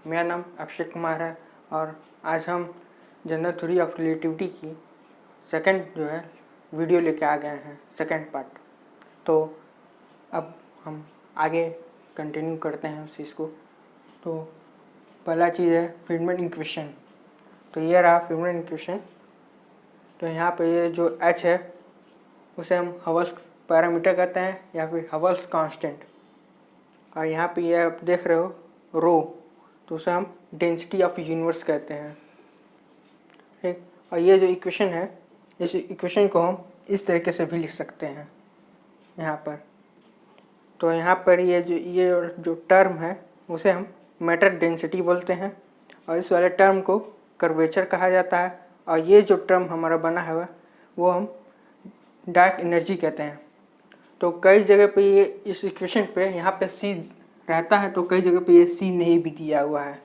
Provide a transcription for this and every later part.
मेरा नाम अभिषेक कुमार है और आज हम जनरल थ्योरी ऑफ रिलेटिविटी की सेकंड जो है वीडियो लेके आ गए हैं, सेकंड पार्ट। तो अब हम आगे कंटिन्यू करते हैं उस चीज़ को। तो पहला चीज़ है फ्रीडमैन इक्वेशन। तो ये रहा फ्रीडमैन इक्वेशन। तो यहाँ पे ये जो h है उसे हम हबल्स पैरामीटर कहते हैं या फिर हबल्स कांस्टेंट। और यहाँ पे ये आप देख रहे हो रो, तो उसे हम डेंसिटी ऑफ यूनिवर्स कहते हैं, ठीक। और ये जो इक्वेशन है, इस इक्वेशन को हम इस तरीके से भी लिख सकते हैं यहाँ पर। तो यहाँ पर ये जो टर्म है उसे हम मैटर डेंसिटी बोलते हैं और इस वाले टर्म को कर्वेचर कहा जाता है। और ये जो टर्म हमारा बना है वो हम डार्क एनर्जी कहते हैं। तो कई जगह पे ये इस इक्वेशन पे यहाँ पे सी रहता है, तो कई जगह पे ये सी नहीं भी दिया हुआ है।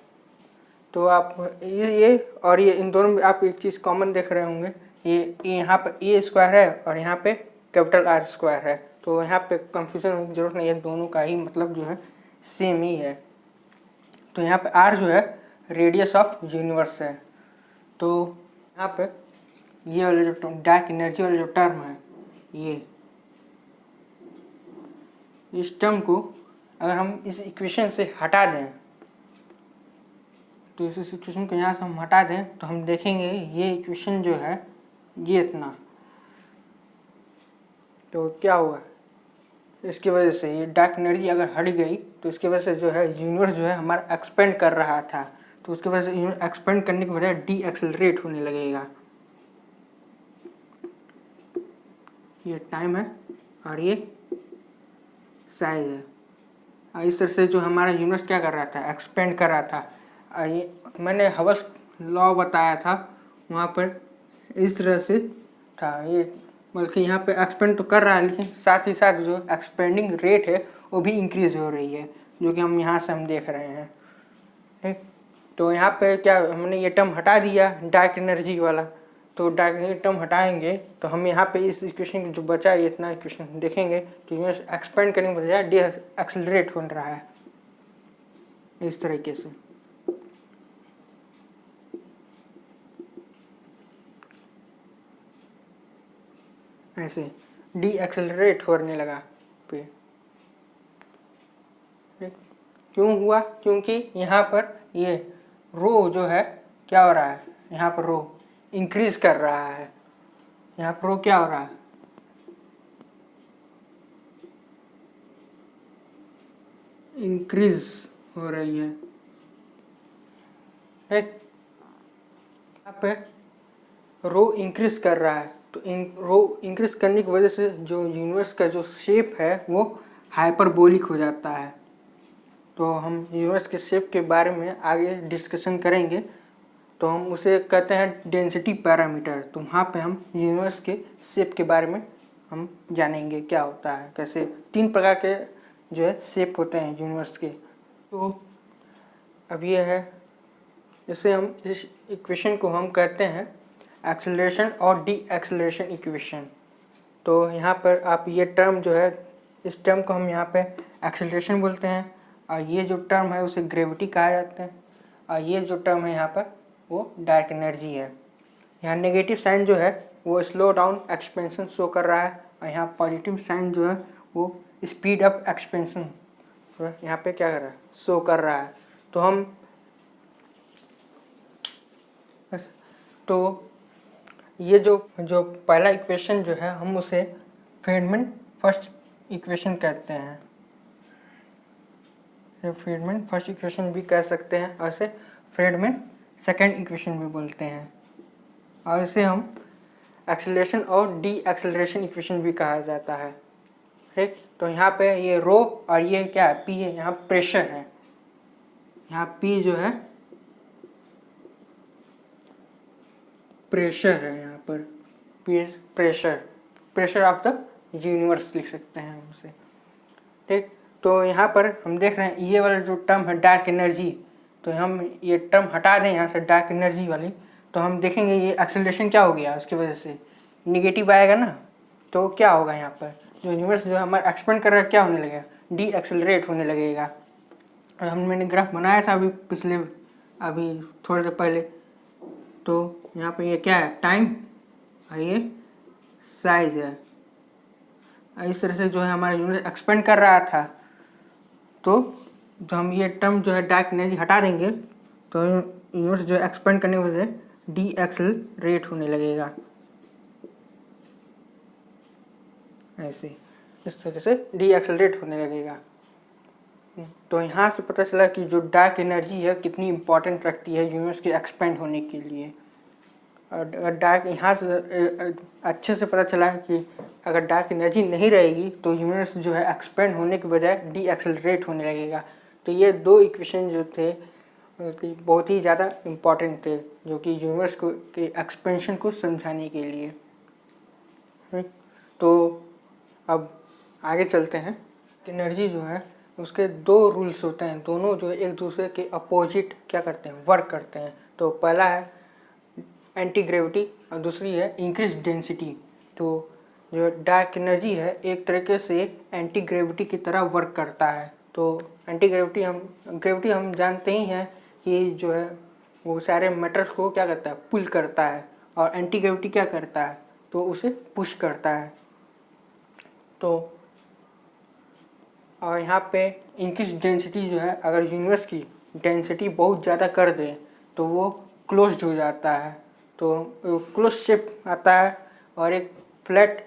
तो आप ये और ये इन दोनों में आप एक चीज़ कॉमन देख रहे होंगे, ये यहाँ पे ए स्क्वायर है और यहाँ पे कैपिटल आर स्क्वायर है। तो यहाँ पे कंफ्यूजन होने की जरूरत नहीं है, दोनों का ही मतलब जो है सेम ही है। तो यहाँ पे आर जो है रेडियस ऑफ यूनिवर्स है। तो यहाँ पे ये वाला जो डार्क एनर्जी वाला जो टर्म है, ये इस टर्म को अगर हम इस इक्वेशन से हटा दें, तो इस इक्वेशन को यहाँ से हम हटा दें तो हम देखेंगे ये इक्वेशन जो है ये इतना, तो क्या होगा इसकी वजह से ये डार्क एनर्जी अगर हट गई तो इसकी वजह से जो है यूनिवर्स जो है हमारा एक्सपेंड कर रहा था, तो उसकी वजह से एक्सपेंड करने की वजह डी एक्सेलरेट होने लगेगा। ये टाइम है और ये साइज है। और इस तरह से जो हमारा यूनिवर्स क्या कर रहा था, एक्सपेंड कर रहा था। और ये मैंने हबल्स लॉ बताया था, वहाँ पर इस तरह से था ये, बल्कि यहाँ पे एक्सपेंड तो कर रहा है लेकिन साथ ही साथ जो एक्सपेंडिंग रेट है वो भी इंक्रीज हो रही है, जो कि हम यहाँ से हम देख रहे हैं, ठीक। तो यहाँ पे क्या हमने ये टर्म हटा दिया डार्क एनर्जी वाला, तो डार्क एनर्जी टर्म हटाएंगे तो हम यहाँ पे इस इक्वेशन जो बचा है इतना इक्वेशन देखेंगे कि यूनिवर्स एक्सपेंड करने के बजाय डी एक्सेलरेट हो रहा है इस तरीके से। ऐसे डी एक्सेलरेट होने लगा पे, क्यों हुआ? क्योंकि यहाँ पर ये रो जो है क्या हो रहा है, यहाँ पर रो इंक्रीज कर रहा है। यहाँ पर रो क्या हो रहा है, इंक्रीज हो रही है, ठीक। यहाँ पे रो इंक्रीज कर रहा है, तो रो इंक्रीज करने की वजह से जो यूनिवर्स का जो शेप है वो हाइपरबोलिक हो जाता है। तो हम यूनिवर्स के शेप के बारे में आगे डिस्कशन करेंगे, तो हम उसे कहते हैं डेंसिटी पैरामीटर। तो वहाँ पे हम यूनिवर्स के शेप के बारे में हम जानेंगे क्या होता है, कैसे 3 प्रकार के जो है शेप होते हैं यूनिवर्स के। तो अब ये है, इसे हम इस इक्वेशन को हम कहते हैं एक्सेलरेशन और डी एक्सेलरेशन इक्वेशन। तो यहाँ पर आप ये टर्म जो है, इस टर्म को हम यहाँ पे एक्सेलरेशन बोलते हैं और ये जो टर्म है उसे ग्रेविटी कहा जाता है। और ये जो टर्म है यहाँ पर वो डार्क एनर्जी है। यहाँ नेगेटिव साइन जो है वो स्लो डाउन एक्सपेंशन शो कर रहा है और यहाँ पॉजिटिव साइन जो है वो स्पीड अप एक्सपेंशन यहाँ पे क्या कर रहा है, शो कर रहा है। तो ये जो पहला इक्वेशन जो है हम उसे फ्रीडमैन फर्स्ट इक्वेशन कहते हैं, फ्रीडमैन फर्स्ट इक्वेशन भी कह सकते हैं और इसे फ्रीडमैन सेकंड इक्वेशन भी बोलते हैं। और इसे हम एक्सेलरेशन और डी एक्सेलरेशन इक्वेशन भी कहा जाता है, ठीक। तो यहाँ पे ये रो और ये क्या है, पी है, यहाँ प्रेशर है। यहाँ पी जो है प्रेशर है, यहाँ पर P pressure of the universe लिख सकते हैं हम उसे, ठीक। तो यहाँ पर हम देख रहे हैं ये वाला जो टर्म है डार्क एनर्जी, तो हम ये टर्म हटा दें यहाँ से डार्क एनर्जी वाली, तो हम देखेंगे ये एक्सेलरेशन क्या हो गया, उसकी वजह से निगेटिव आएगा ना। तो क्या होगा, यहाँ पर जो यूनिवर्स जो हमारा एक्सपेंड कर रहा है क्या होने लगेगा, डी एक्सेलरेट होने लगेगा, मैंने ग्राफ बनाया था अभी थोड़ी देर पहले। तो यहाँ पे ये क्या है, टाइम, और ये साइज है। इस तरह से जो है हमारा यूनिवर्स एक्सपेंड कर रहा था। तो जो हम ये टर्म जो है डार्क एनर्जी हटा देंगे तो यूनिवर्स जो एक्सपेंड करने की वजह से डी एक्सेलरेट होने लगेगा, ऐसे इस तरह से डी एक्सेलरेट होने लगेगा। तो यहाँ से पता चला कि जो डार्क एनर्जी है कितनी इम्पोर्टेंट रखती है यूनिवर्स के एक्सपेंड होने के लिए। और डार्क यहाँ से अच्छे से पता चला कि अगर डार्क एनर्जी नहीं रहेगी तो यूनिवर्स जो है एक्सपेंड होने के बजाय डी एक्सेलरेट होने लगेगा। तो ये दो इक्वेशन जो थे बहुत ही ज़्यादा इम्पोर्टेंट थे, जो कि यूनिवर्स को के एक्सपेंशन को समझाने के लिए। तो अब आगे चलते हैं कि एनर्जी जो है उसके दो रूल्स होते हैं, दोनों जो एक दूसरे के अपोजिट क्या करते हैं, वर्क करते हैं। तो पहला है एंटी ग्रेविटी और दूसरी है इंक्रीज डेंसिटी। तो जो डार्क एनर्जी है एक तरीके से एंटी ग्रेविटी की तरह वर्क करता है। तो एंटी ग्रेविटी हम जानते ही हैं कि जो है वो सारे मैटर्स को क्या करता है, पुल करता है, और एंटी ग्रेविटी क्या करता है, तो उसे पुश करता है। तो और यहाँ पे इंक्रीज डेंसिटी जो है, अगर यूनिवर्स की डेंसिटी बहुत ज़्यादा कर दे तो वो क्लोज्ड हो जाता है। तो क्लोज शेप आता है, और एक फ्लैट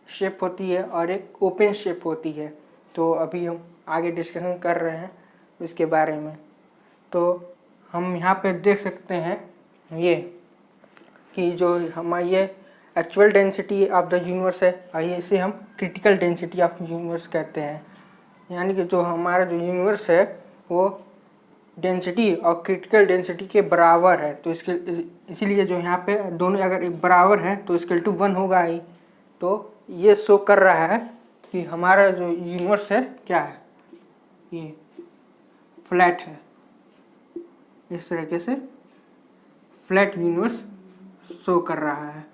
शेप होती है और एक ओपन शेप होती है। तो अभी हम आगे डिस्कशन कर रहे हैं इसके बारे में। तो हम यहाँ पे देख सकते हैं ये कि जो हमारी ये actual density of the universe है, और ये इसे हम क्रिटिकल डेंसिटी ऑफ यूनिवर्स कहते हैं। यानी कि जो हमारा जो यूनिवर्स है वो डेंसिटी और क्रिटिकल डेंसिटी के बराबर है। तो इसके इसीलिए जो यहाँ पे दोनों अगर एक बराबर हैं तो इक्वल टू 1 होगा ही। तो ये शो कर रहा है कि हमारा जो यूनिवर्स है क्या है, ये फ्लैट है। इस तरीके से फ्लैट यूनिवर्स शो कर रहा है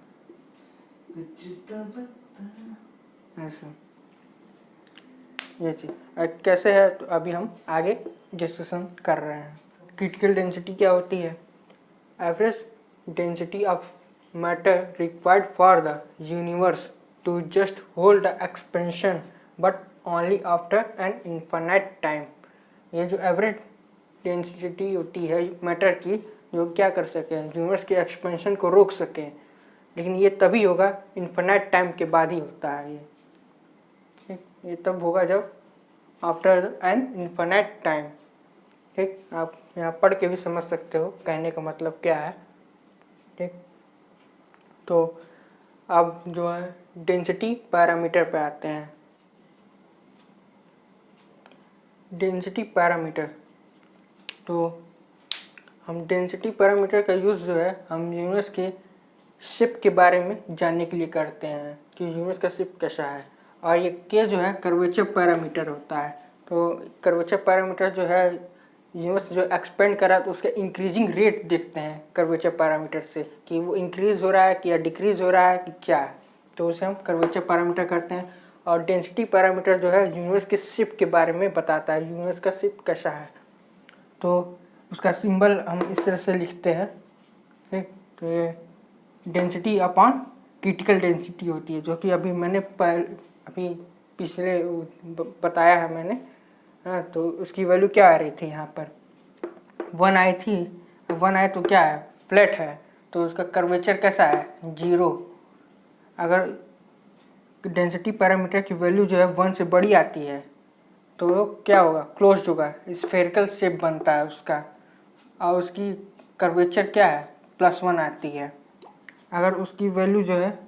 ऐसे, ये चीज़ कैसे है तो अभी हम आगे डिस्कशन कर रहे हैं। क्रिटिकल डेंसिटी क्या होती है, average density of matter required for the universe to just hold the expansion but only after an infinite time. ये जो एवरेज डेंसिटी होती है मैटर की, जो क्या कर सके, यूनिवर्स के एक्सपेंशन को रोक सके, लेकिन ये तभी होगा इनफाइनाइट टाइम के बाद ही होता है। ये तब होगा जब आफ्टर एन इनफाइनाइट टाइम। ठीक, आप यहाँ पढ़ के भी समझ सकते हो कहने का मतलब क्या है। ठीक, तो अब जो है डेंसिटी पैरामीटर पे आते हैं। डेंसिटी पैरामीटर, तो हम डेंसिटी पैरामीटर का यूज़ जो है हम यूनिवर्स के शेप के बारे में जानने के लिए करते हैं कि यूनिवर्स का शेप कैसा है। और ये के जो है कर्वेचर पैरामीटर होता है। तो कर्वेचर पैरामीटर जो है यूनिवर्स जो एक्सपेंड करा तो उसका इंक्रीजिंग रेट देखते हैं कर्वेचर पैरामीटर से, कि वो इंक्रीज हो रहा है कि या डिक्रीज हो रहा है कि क्या है। तो उसे हम कर्वेचर पैरामीटर करते हैं। और डेंसिटी पैरामीटर जो है यूनिवर्स के शेप के बारे में बताता है, यूनिवर्स का शेप कैसा है। तो उसका सिंबल हम इस तरह से लिखते हैं। ठीक, तो ये डेंसिटी अपॉन क्रिटिकल डेंसिटी होती है, जो कि अभी मैंने अभी पिछले बताया है मैंने। हाँ, तो उसकी वैल्यू क्या आ रही थी, यहाँ पर 1 आई थी। तो 1 आए तो क्या है, फ्लैट है, तो उसका कर्वेचर कैसा है, 0। अगर डेंसिटी पैरामीटर की वैल्यू जो है 1 से बड़ी आती है तो क्या होगा, क्लोज्ड होगा, स्फेरिकल शेप बनता है उसका, और उसकी कर्वेचर क्या है, +1 आती है। अगर उसकी वैल्यू जो है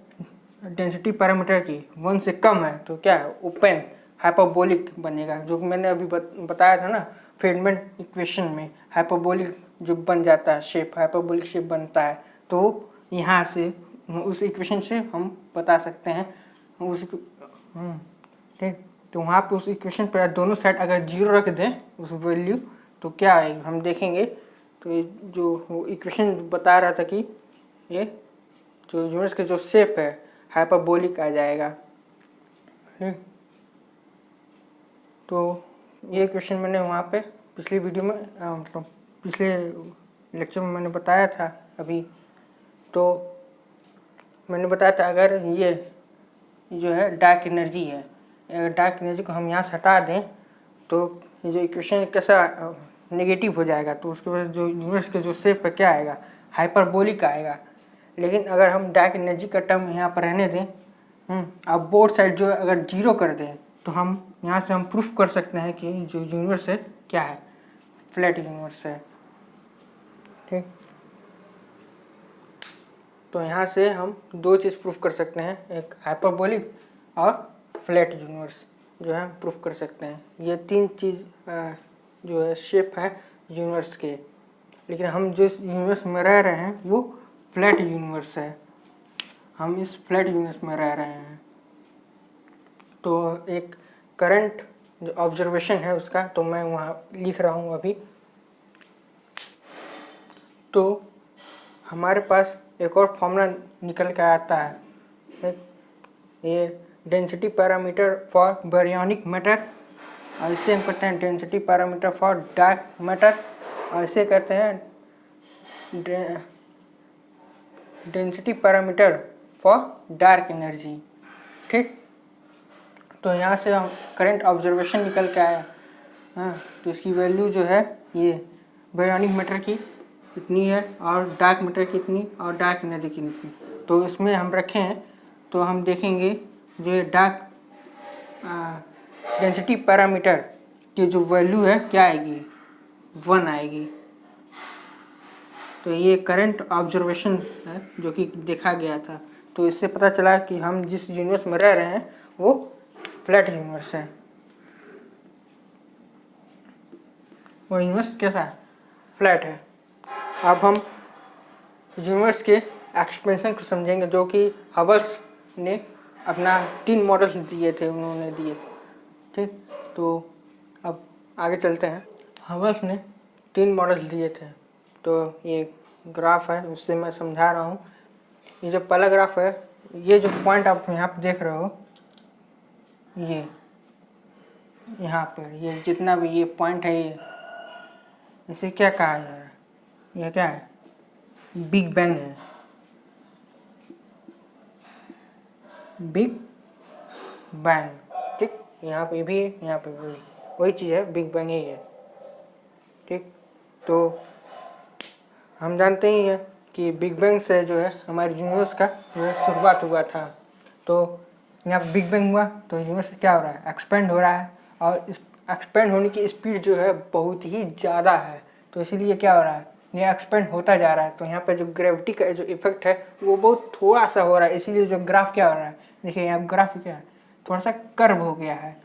डेंसिटी पैरामीटर की 1 से कम है तो क्या है, ओपन हाइपरबोलिक बनेगा, जो कि मैंने अभी बताया था ना फेडमैन इक्वेशन में। हाइपरबोलिक जो बन जाता है शेप, हाइपरबोलिक शेप बनता है। तो यहाँ से उस इक्वेशन से हम बता सकते हैं उस ठीक। तो वहाँ पे उस इक्वेशन पर दोनों साइड अगर 0 रख दें उस वैल्यू तो क्या आएगी हम देखेंगे। तो ये जो इक्वेशन बता रहा था कि ये जो यूनिवर्स का जो शेप है हाइपरबोलिक आ जाएगा। ठीक, तो ये क्वेश्चन मैंने वहाँ पे पिछली वीडियो में मतलब पिछले लेक्चर में मैंने बताया था अभी, तो मैंने बताया था अगर ये जो है डार्क एनर्जी है, अगर डार्क एनर्जी को हम यहाँ से हटा दें तो ये जो इक्वेशन कैसा नेगेटिव हो जाएगा, तो उसके वजह जो यूनिवर्स के जो शेप है क्या आएगा, हाइपरबोलिक आएगा। लेकिन अगर हम डार्क एनर्जी का टर्म यहाँ पर रहने दें, अब बोथ साइड जो अगर जीरो कर दें तो हम यहाँ से हम प्रूफ कर सकते हैं कि जो यूनिवर्स है क्या है, फ्लैट यूनिवर्स है। ठीक, तो यहाँ से हम दो चीज़ प्रूफ कर सकते हैं, एक हाइपरबोलिक और फ्लैट यूनिवर्स जो है प्रूफ कर सकते हैं। ये तीन चीज़ जो है शेप है यूनिवर्स के, लेकिन हम जिस यूनिवर्स में रह रहे हैं वो फ्लैट यूनिवर्स है, हम इस फ्लैट यूनिवर्स में रह रहे हैं। तो एक करंट जो ऑब्जर्वेशन है उसका तो मैं वहाँ लिख रहा हूँ अभी। तो हमारे पास एक और फॉर्मूला निकल कर आता है, ये डेंसिटी पैरामीटर फॉर बारियोनिक मैटर, और इसे हम कहते हैं density parameter for dark matter, और इसे कहते हैं density parameter for dark energy. ठीक, तो यहाँ से हम करंट ऑब्जर्वेशन निकल के आया। हाँ, तो इसकी वैल्यू जो है ये बायोनिक मैटर की इतनी है और डार्क मैटर की इतनी और डार्क एनर्जी की इतनी। तो इसमें हम रखे हैं तो हम देखेंगे जो डार्क डेंसिटी पैरामीटर की जो वैल्यू है क्या आएगी, 1 आएगी। तो ये करंट ऑब्जर्वेशन है जो कि देखा गया था। तो इससे पता चला कि हम जिस यूनिवर्स में रह रहे हैं वो फ्लैट यूनिवर्स है। वो यूनिवर्स कैसा है, फ्लैट है। अब हम यूनिवर्स के एक्सपेंशन को समझेंगे जो कि हबल्स ने अपना 3 मॉडल्स दिए थे, उन्होंने दिए। ठीक, तो अब आगे चलते हैं। हबल्स ने 3 मॉडल्स दिए थे, तो ये ग्राफ है उससे मैं समझा रहा हूँ। ये जो पहला ग्राफ है, ये जो पॉइंट आप यहाँ पे देख रहे हो, ये यहाँ पर ये जितना भी ये पॉइंट है, ये इसे क्या कहा जा रहा है, ये क्या है, बिग बैंग है। बिग बैंग, ठीक, यहाँ पे भी है, यहाँ पे भी वही चीज़ है, बिग बैंग ही है। ठीक, तो हम जानते ही हैं कि बिग बैंग से जो है हमारे यूनिवर्स का जो है शुरुआत हुआ था। तो यहाँ पे बिग बैंग हुआ तो यूनिवर्स क्या हो रहा है, एक्सपेंड हो रहा है, और इस एक्सपेंड होने की स्पीड जो है बहुत ही ज़्यादा है। तो इसीलिए क्या हो रहा है, ये एक्सपेंड होता जा रहा है। तो यहाँ पे जो ग्रेविटी का जो इफेक्ट है वो बहुत थोड़ा सा हो रहा है, इसीलिए जो ग्राफ क्या हो रहा है, देखिए यहाँ ग्राफ क्या है, थोड़ा सा कर्व हो गया है।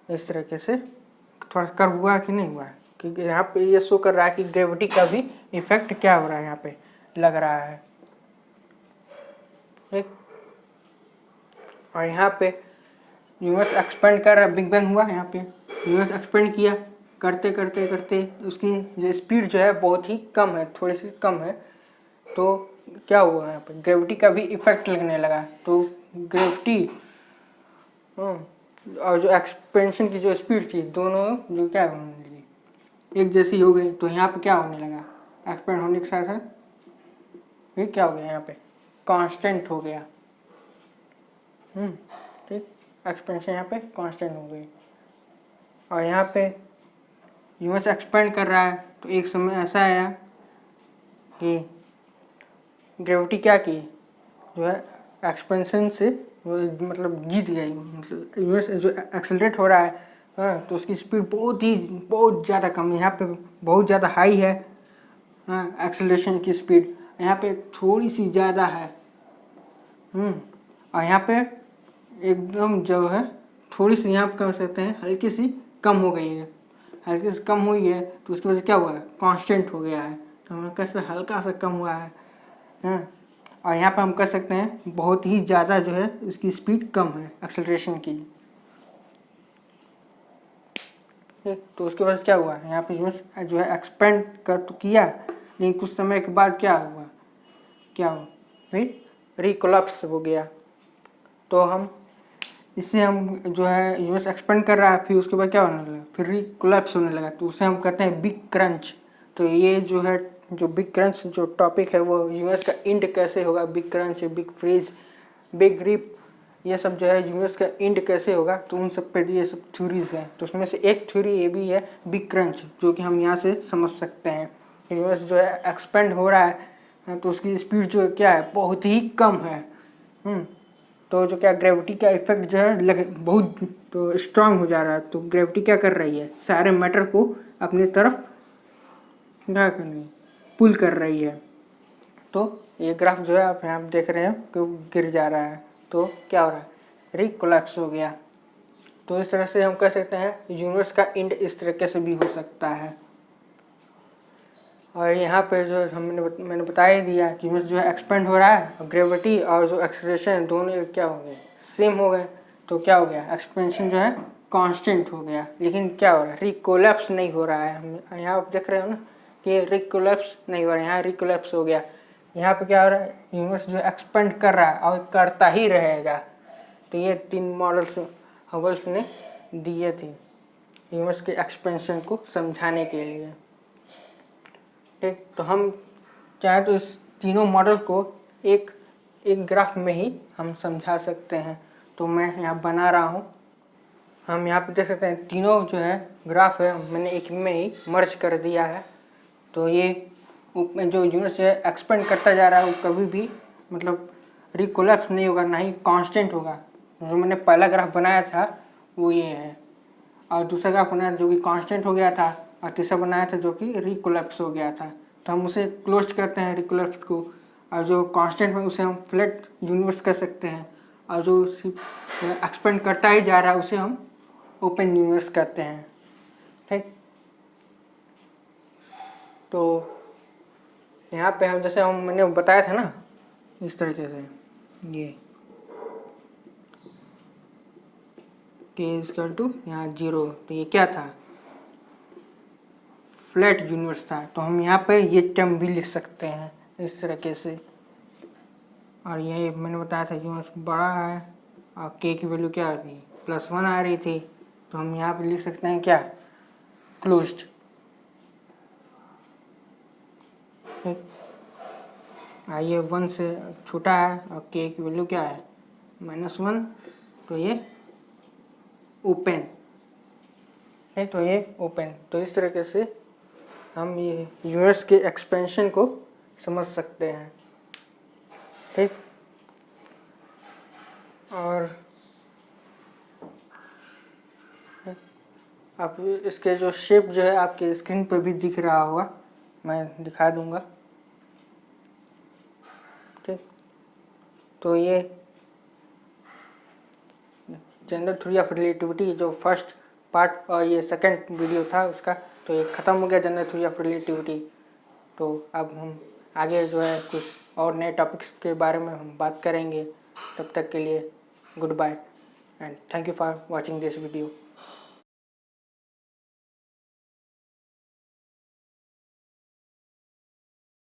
इस तरीके से थोड़ा सा कर्व हुआ कि नहीं हुआ है, क्योंकि यहाँ पे ये शो कर रहा है कि ग्रेविटी का भी इफेक्ट क्या हो रहा है, यहाँ पे लग रहा है। ठीक, और यहाँ पे यूनिवर्स एक्सपेंड कर रहा है, बिग बैंग हुआ, यहाँ पे यूनिवर्स एक्सपेंड किया, करते करते करते उसकी जो स्पीड जो है बहुत ही कम है, थोड़ी सी कम है। तो क्या हुआ, यहाँ पे ग्रेविटी का भी इफेक्ट लगने लगा। तो ग्रेविटी और जो एक्सपेंशन की जो स्पीड थी दोनों जो क्या होने लगी, एक जैसी हो गई। तो यहाँ पे क्या होने लगा, एक्सपेंड होने के साथ साथ ये क्या हो गया, यहाँ पे कांस्टेंट हो गया। ठीक, एक्सपेंशन यहाँ पे कांस्टेंट हो गई। और यहाँ पे यूनिवर्स एक्सपेंड कर रहा है, तो एक समय ऐसा आया कि ग्रेविटी क्या की, जो है एक्सपेंशन से मतलब जीत गई। मतलब यूनिवर्स जो एक्सेलरेट हो रहा है, हाँ, तो उसकी स्पीड बहुत ज़्यादा कम है, यहाँ पे बहुत ज़्यादा हाई है। हाँ, एक्सेलरेशन की स्पीड यहाँ पे थोड़ी सी ज़्यादा है। और यहाँ पे एकदम जो है थोड़ी सी, यहाँ पे कह सकते हैं हल्की सी कम हो गई है, हल्की सी कम हुई है। तो उसकी वजह से क्या हुआ है, कांस्टेंट हो गया है। तो हमें कैसे हल्का सा कम हुआ है। हाँ, और यहाँ पे हम कह सकते हैं बहुत ही ज़्यादा जो है इसकी स्पीड कम है एक्सेलरेशन की। तो उसके वजह से क्या हुआ, यहाँ पे जो है एक्सपेंड कर तो किया, लेकिन कुछ समय के बाद क्या हुआ, फिर रिकोलैप्स हो गया। तो हम इससे हम जो है यूनिवर्स एक्सपेंड कर रहा है, फिर उसके बाद क्या होने लगा, फिर कोलैप्स होने लगा, तो उसे हम कहते हैं बिग क्रंच। तो ये जो है जो बिग क्रंच जो टॉपिक है वो यूनिवर्स का एंड कैसे होगा, big crunch, big freeze, big rip, ये सब जो है यूनिवर्स का एंड कैसे होगा, तो उन सब पे ये सब थ्योरीज हैं। तो उसमें से एक थ्योरी ये भी है बिग क्रंच, जो कि हम यहाँ से समझ सकते हैं। यूनिवर्स जो है एक्सपेंड हो रहा है तो उसकी स्पीड जो है क्या है, बहुत ही कम है। तो जो क्या ग्रेविटी का इफेक्ट जो है बहुत तो स्ट्रांग हो जा रहा है। तो ग्रेविटी क्या कर रही है, सारे मैटर को अपनी तरफ क्या कर रही है, पुल कर रही है। तो ये ग्राफ जो है आप यहाँ पे देख रहे हैं कि गिर जा रहा है, तो क्या हो रहा है, रिकोलैप्स हो गया। तो इस तरह से हम कह सकते हैं यूनिवर्स का एंड इस तरीके से भी हो सकता है। और यहाँ पे जो मैंने बता ही दिया कि यूनिवर्स जो है एक्सपेंड हो रहा है, और ग्रेविटी और जो एक्सेलरेशन दोनों क्या हो गए, सेम हो गए। तो क्या हो गया, एक्सपेंशन जो है कांस्टेंट हो गया। लेकिन क्या हो रहा है, रिकोलैप्स नहीं हो रहा है। हम यहाँ आप देख रहे हो ना कि रिकोलैप्स नहीं हो रहा है, यहाँ रिकोलैप्स हो गया। यहाँ पे क्या हो रहा है, यूनिवर्स जो एक्सपेंड कर रहा है और करता ही रहेगा। तो ये 3 मॉडल्स हबल्स ने दिए थे यूनिवर्स के एक्सपेंशन को समझाने के लिए। ठीक, तो हम चाहे तो इस तीनों मॉडल को एक ग्राफ में ही हम समझा सकते हैं। तो मैं यहाँ बना रहा हूँ, हम यहाँ पे देख सकते हैं तीनों जो है ग्राफ है मैंने एक में ही मर्ज कर दिया है। तो ये जो यूनिवर्स है एक्सपेंड करता जा रहा है वो कभी भी मतलब रिकोलैप्स नहीं होगा, ना ही कांस्टेंट होगा। जो मैंने पहला ग्राफ बनाया था वो ये है, और दूसरा ग्राफ बनाया जो कि कांस्टेंट हो गया था, और तीसरा बनाया था जो कि रिकोलैप्स हो गया था। तो हम उसे क्लोज करते हैं रिकोलैप्स को, और जो कांस्टेंट में उसे हम फ्लैट यूनिवर्स कर सकते हैं, और जो एक्सपेंड करता ही जा रहा है उसे हम ओपन यूनिवर्स कहते हैं। ठीक, तो यहाँ पे हम जैसे मैंने बताया था ना इस तरीके से, ये k इक्वल टू यहाँ 0, तो ये क्या था, फ्लैट यूनिवर्स था। तो हम यहाँ पे ये टर्म भी लिख सकते हैं इस तरीके से। और ये मैंने बताया था यूनिवर्स बड़ा है और k की वैल्यू क्या आ रही थी, +1 आ रही थी। तो हम यहाँ पे लिख सकते हैं क्या, क्लोज्ड। ये 1 से छोटा है और k की वैल्यू क्या है, -1, तो ये ओपन है। तो ये ओपन, तो इस तरीके से हम ये यूनिवर्स के एक्सपेंशन को समझ सकते हैं। ठीक, और आप इसके जो शेप जो है आपके स्क्रीन पर भी दिख रहा होगा, मैं दिखा दूंगा। ठीक, तो ये जनरल थ्योरी ऑफ रिलेटिविटी जो फर्स्ट पार्ट और ये सेकंड वीडियो था उसका, तो ये ख़त्म हो गया जनरल थ्योरी ऑफ रिलेटिविटी। तो अब हम आगे जो है कुछ और नए टॉपिक्स के बारे में हम बात करेंगे। तब तक के लिए goodbye and thank you for watching this video.